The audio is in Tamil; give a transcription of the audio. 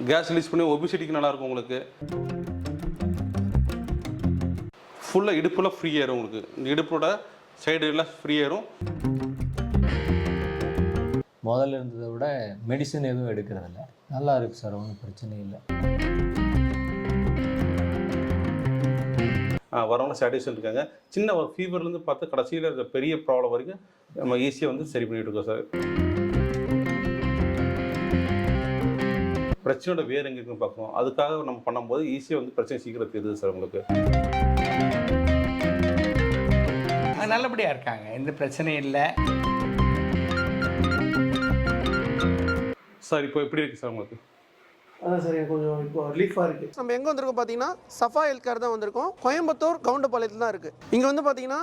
கேஸ் ரிலீஸ் பண்ணி ஒபிசிட்டிக்கு நல்லாயிருக்கும் உங்களுக்கு. ஃபுல்லாக இடுப்புல ஃப்ரீ ஆயிரும் உங்களுக்கு. இந்த இடுப்போட சைடு எல்லாம் ஃப்ரீ ஆயிரும். முதல்ல இருந்ததை விட மெடிசன் எதுவும் எடுக்கிறதில்ல. நல்லா இருக்குது சார், ஒன்றும் பிரச்சனை இல்லை. வரவங்க சாட்டிஸ்ஃபேக்ஷன் இருக்காங்க. சின்ன ஒரு ஃபீவர்லேருந்து பார்த்து கடைசியில் இருக்க பெரிய ப்ராப்ளம் வரைக்கும் நம்ம ஈஸியாக வந்து சரி பண்ணிட்டு இருக்கோம் சார். பிரச்சனையோட வேறு எங்கே இருக்குன்னு பார்க்கணும். அதுக்காக நம்ம பண்ணும்போது ஈஸியாக வந்து பிரச்சனை சீக்கிரம் தெரியுது சார் உங்களுக்கு. நல்லபடியாக இருக்காங்க, எந்த பிரச்சனையும் இல்லை சார். இப்போ எப்படி இருக்குது சார் உங்களுக்கு? அதான் சார் எனக்கு கொஞ்சம் இப்போ ரிலீஃபாக இருக்குது. நம்ம எங்கே வந்திருக்கோம் பார்த்தீங்கன்னா சஃபா ஹெல்த் கேர் தான் வந்திருக்கோம். கோயம்புத்தூர் கவுண்டபாளையத்தில் தான் இருக்குது. இங்கே வந்து பார்த்தீங்கன்னா